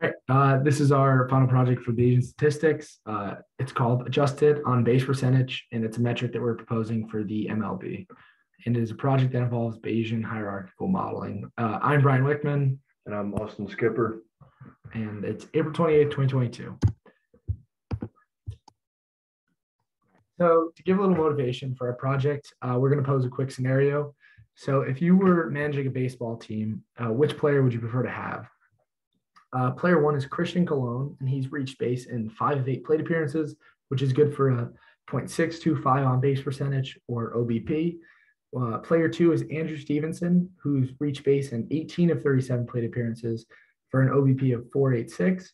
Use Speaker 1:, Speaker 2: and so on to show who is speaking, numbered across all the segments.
Speaker 1: All right. This is our final project for Bayesian statistics. It's called adjusted on base percentage, and it's a metric that we're proposing for the MLB. And it is a project that involves Bayesian hierarchical modeling. I'm Brian Wickman.
Speaker 2: And I'm Austin Skipper.
Speaker 1: And it's April 28th, 2022. So to give a little motivation for our project, we're going to pose a quick scenario. So if you were managing a baseball team, which player would you prefer to have? Player one is Christian Colon, and he's reached base in 5 of 8 plate appearances, which is good for a .625 on base percentage or OBP. Player two is Andrew Stevenson, who's reached base in 18 of 37 plate appearances for an OBP of .486.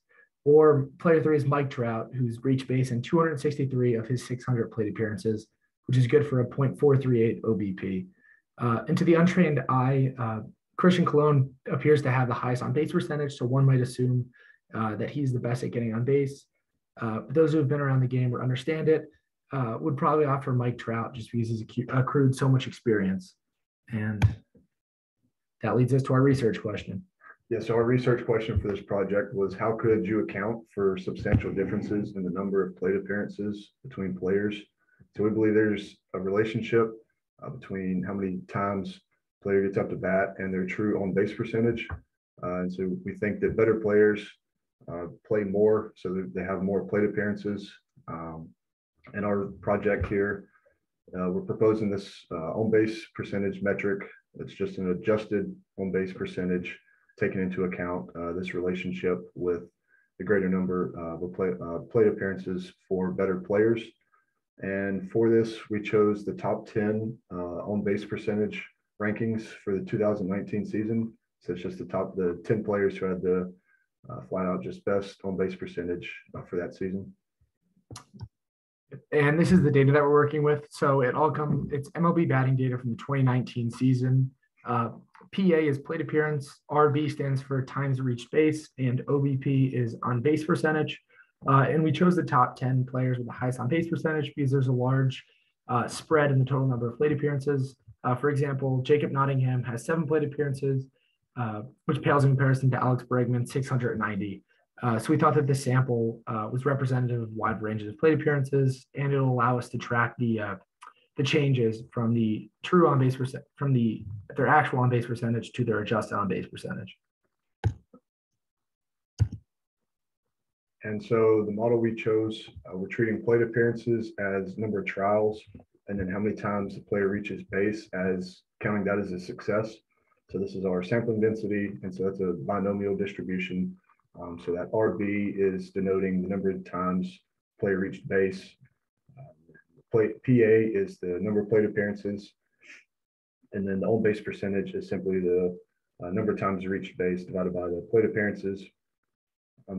Speaker 1: Or player three is Mike Trout, who's reached base in 263 of his 600 plate appearances, which is good for a .438 OBP. And to the untrained eye, Christian Colon appears to have the highest on base percentage, so one might assume that he's the best at getting on base. Those who have been around the game or understand it would probably opt for Mike Trout just because he's accrued so much experience. And that leads us to our research question.
Speaker 2: Yeah, so our research question for this project was, how could you account for substantial differences in the number of plate appearances between players? So we believe there's a relationship between how many times player gets up to bat and their true on base percentage. And so we think that better players play more, so that they have more plate appearances. In our project here, we're proposing this on base percentage metric. It's just an adjusted on base percentage, taking into account this relationship with the greater number of plate appearances for better players. And for this, we chose the top 10 on base percentage rankings for the 2019 season. So it's just the 10 players who had the flat out just best on base percentage for that season.
Speaker 1: And this is the data that we're working with. So it's MLB batting data from the 2019 season. PA is plate appearance, RB stands for times reached base, and OBP is on base percentage. And we chose the top 10 players with the highest on base percentage because there's a large spread in the total number of plate appearances. For example, Jacob Nottingham has 7 plate appearances, which pales in comparison to Alex Bregman's 690. So we thought that this sample was representative of wide ranges of plate appearances, and it'll allow us to track the changes from the true on base percent, from their actual on base percentage to their adjusted on base percentage.
Speaker 2: And so the model we chose, we're treating plate appearances as number of trials, and then how many times the player reaches base as counting that as a success. So this is our sampling density, and so that's a binomial distribution. So that RB is denoting the number of times player reached base. PA is the number of plate appearances, and then the on base percentage is simply the number of times reached base divided by the plate appearances.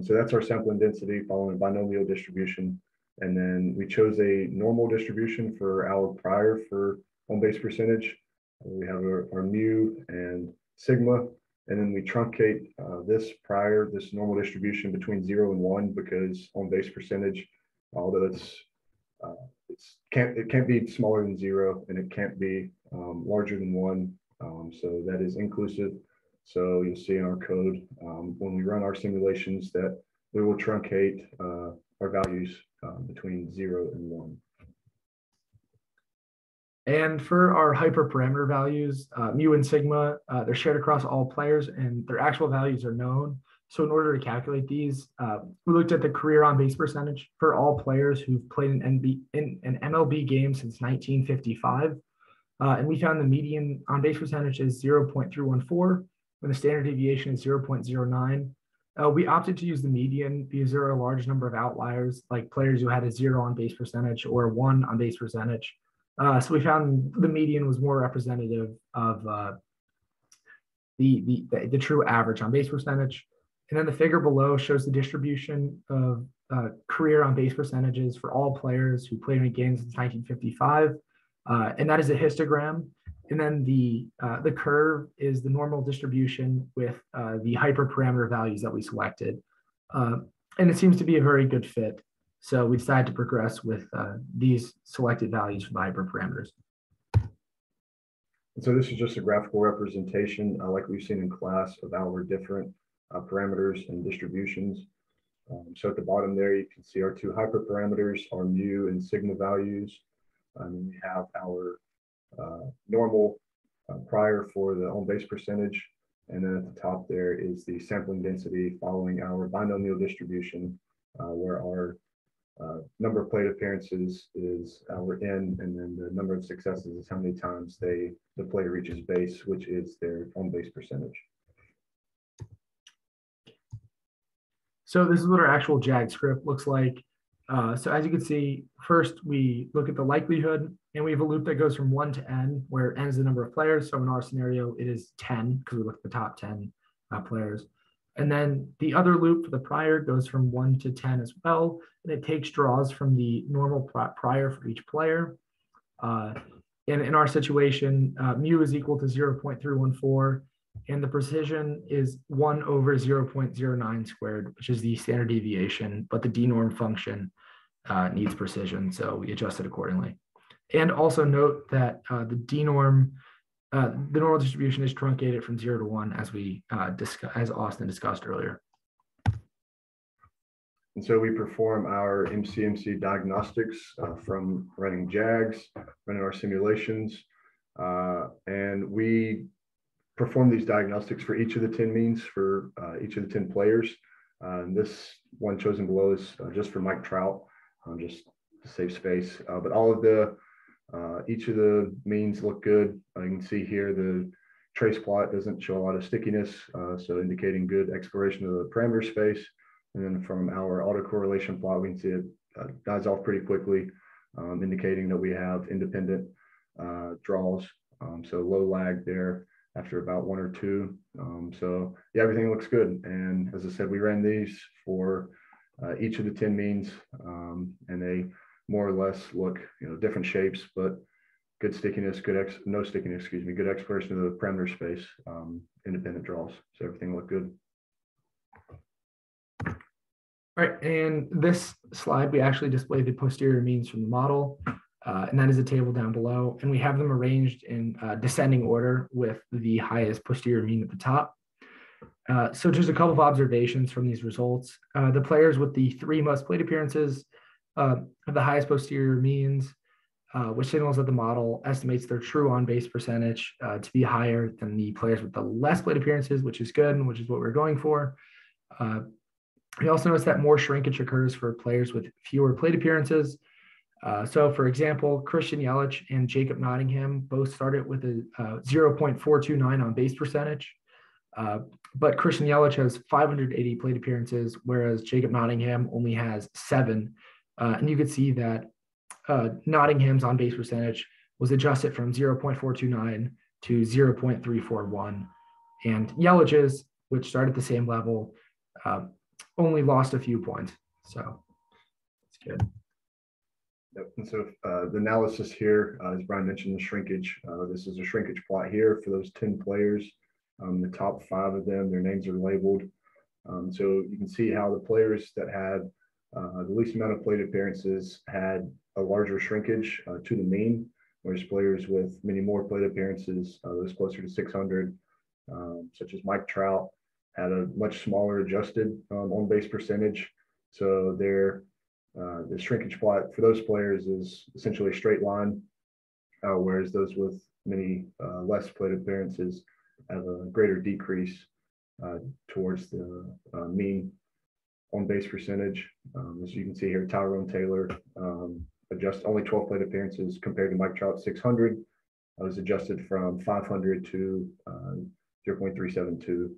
Speaker 2: So that's our sampling density following a binomial distribution. And then we chose a normal distribution for our prior for on base percentage. We have our mu and sigma, and then we truncate this normal distribution between 0 and 1, because on base percentage, although it can't be smaller than 0 and it can't be larger than 1. So that is inclusive. So you'll see in our code when we run our simulations that we will truncate our values between 0 and 1.
Speaker 1: And for our hyperparameter values, mu and sigma, they're shared across all players and their actual values are known. So in order to calculate these, we looked at the career on base percentage for all players who've played an MLB game since 1955. And we found the median on base percentage is 0.314, and the standard deviation is 0.09. We opted to use the median because there are a large number of outliers, like players who had a 0 on base percentage or 1 on base percentage. So we found the median was more representative of the true average on base percentage. And then the figure below shows the distribution of career on base percentages for all players who played in a game since 1955. And that is a histogram. And then the curve is the normal distribution with the hyperparameter values that we selected. And it seems to be a very good fit. So we decided to progress with these selected values for the hyperparameters.
Speaker 2: And so this is just a graphical representation, like we've seen in class, of how we're different parameters and distributions. So at the bottom there, you can see our two hyperparameters, our mu and sigma values. And we have our normal prior for the on base percentage. And then at the top there is the sampling density following our binomial distribution, where our number of plate appearances is our N, and then the number of successes is how many times the player reaches base, which is their on base percentage.
Speaker 1: So this is what our actual JAG script looks like. So as you can see, first we look at the likelihood, and we have a loop that goes from 1 to n, where n is the number of players. So in our scenario, it is 10 because we look at the top 10 players. And then the other loop for the prior goes from 1 to 10 as well, and it takes draws from the normal prior for each player. And in our situation, mu is equal to 0.314, and the precision is 1 over 0.09 squared, which is the standard deviation, but the d-norm function needs precision, so we adjust it accordingly. And also note that the d-norm, the normal distribution is truncated from 0 to 1, as Austin discussed earlier.
Speaker 2: And so we perform our mcmc diagnostics from running JAGs, running our simulations, and we perform these diagnostics for each of the 10 means for each of the 10 players. This one chosen below is just for Mike Trout, just to save space. But all of each of the means look good. You can see here the trace plot doesn't show a lot of stickiness, so indicating good exploration of the parameter space. And then from our autocorrelation plot, we can see it dies off pretty quickly, indicating that we have independent draws. So low lag there after about 1 or 2. So yeah, everything looks good. And as I said, we ran these for each of the 10 means, and they more or less look, different shapes, but good stickiness, good exploration of the parameter space, independent draws. So everything looked good.
Speaker 1: All right, and this slide, we actually display the posterior means from the model, and that is a table down below, and we have them arranged in descending order with the highest posterior mean at the top. So just a couple of observations from these results. The players with the 3 most plate appearances have the highest posterior means, which signals that the model estimates their true on-base percentage to be higher than the players with the less plate appearances, which is good, and which is what we're going for. We also notice that more shrinkage occurs for players with fewer plate appearances. So for example, Christian Yelich and Jacob Nottingham both started with a 0.429 on base percentage, but Christian Yelich has 580 plate appearances, whereas Jacob Nottingham only has 7. And you could see that Nottingham's on base percentage was adjusted from 0.429 to 0.341. And Yelich's, which started at the same level, only lost a few points. So it's good.
Speaker 2: Yep. And so the analysis here, as Brian mentioned, the shrinkage. This is a shrinkage plot here for those 10 players. The top 5 of them, their names are labeled. So you can see how the players that had the least amount of plate appearances had a larger shrinkage to the mean, whereas players with many more plate appearances, those closer to 600, such as Mike Trout, had a much smaller adjusted on-base percentage. So their the shrinkage plot for those players is essentially a straight line, whereas those with many less plate appearances have a greater decrease towards the mean on-base percentage. As you can see here, Tyrone Taylor adjust only 12 plate appearances compared to Mike Trout 600. I was adjusted from 500 to 0.372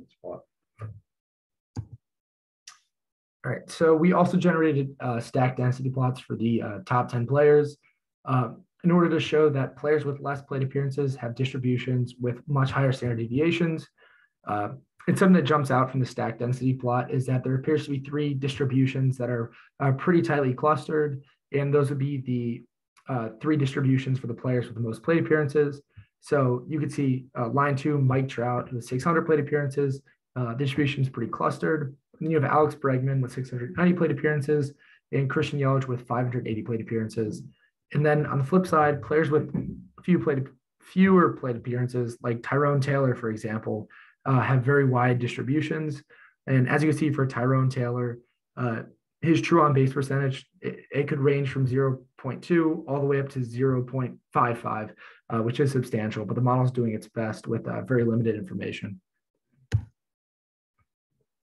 Speaker 2: spot.
Speaker 1: All right, so we also generated stack density plots for the top 10 players in order to show that players with less plate appearances have distributions with much higher standard deviations. And something that jumps out from the stack density plot is that there appears to be 3 distributions that are pretty tightly clustered, and those would be the 3 distributions for the players with the most plate appearances. So you could see line 2, Mike Trout with 600 plate appearances. Distribution is pretty clustered. And then you have Alex Bregman with 690 plate appearances and Christian Yelich with 580 plate appearances. And then on the flip side, players with fewer plate appearances, like Tyrone Taylor, for example, have very wide distributions. And as you can see for Tyrone Taylor, his true on base percentage, it could range from 0.2 all the way up to 0.55, which is substantial, but the model is doing its best with very limited information.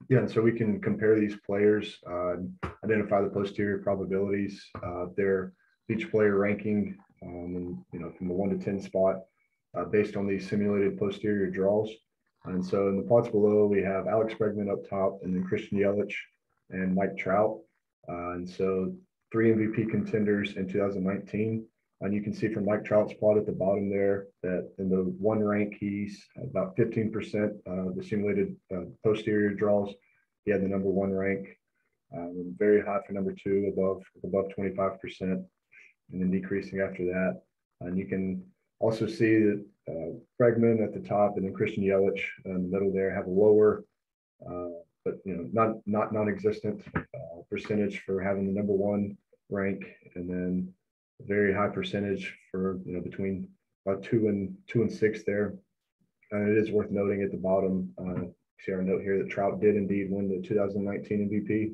Speaker 2: Yeah, and so we can compare these players, identify the posterior probabilities, their each player ranking, and, from a 1 to 10 spot based on these simulated posterior draws. And so in the plots below, we have Alex Bregman up top, and then Christian Yelich and Mike Trout. And so 3 MVP contenders in 2019. And you can see from Mike Trout's plot at the bottom there that in the 1 rank, he's about 15% the simulated posterior draws. He had the number 1 rank, very high for number 2, above 25%, and then decreasing after that. And you can also see that Bregman at the top and then Christian Yelich in the middle there have a lower, but not non-existent percentage for having the number 1 rank, and then a very high percentage for between about 2 and 6 there. And it is worth noting at the bottom, see our note here that Trout did indeed win the 2019 MVP.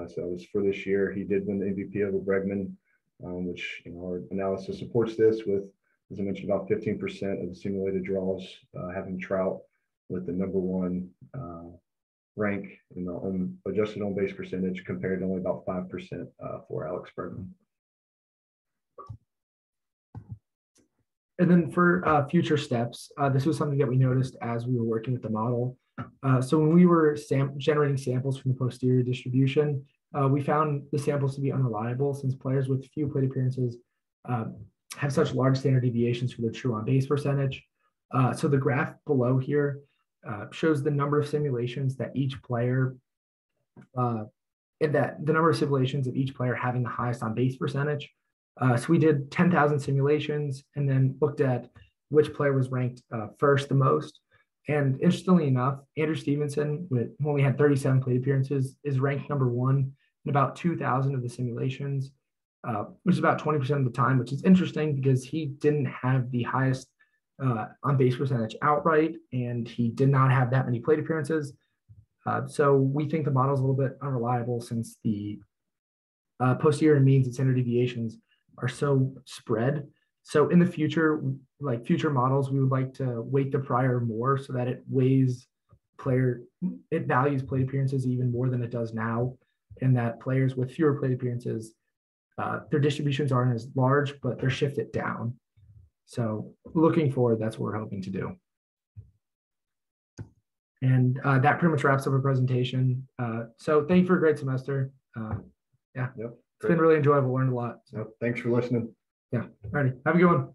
Speaker 2: So it was for this year. He did win the MVP over Bregman, which our analysis supports this with, as I mentioned, about 15% of the simulated draws having Trout with the number 1 rank in the adjusted on base percentage, compared to only about 5% for Alex Bregman.
Speaker 1: And then for future steps, this was something that we noticed as we were working with the model. So when we were generating samples from the posterior distribution, we found the samples to be unreliable since players with few plate appearances have such large standard deviations for their true on base percentage. So the graph below here shows the number of simulations that each player, and that the number of simulations of each player having the highest on base percentage. So we did 10,000 simulations and then looked at which player was ranked first the most. And interestingly enough, Andrew Stevenson, who only had 37 plate appearances, is ranked number 1 in about 2,000 of the simulations, which is about 20% of the time, which is interesting because he didn't have the highest on base percentage outright, and he did not have that many plate appearances. So we think the model is a little bit unreliable since the posterior means and standard deviations are so spread. So in the future, like future models, we would like to weight the prior more so that it values plate appearances even more than it does now, and that players with fewer plate appearances, their distributions aren't as large, but they're shifted down. So looking forward, that's what we're hoping to do. And that pretty much wraps up our presentation. So thank you for a great semester. Yeah,
Speaker 2: Yep.
Speaker 1: It's been really enjoyable. Learned a lot.
Speaker 2: So thanks for listening.
Speaker 1: Yeah. All righty. Have a good one.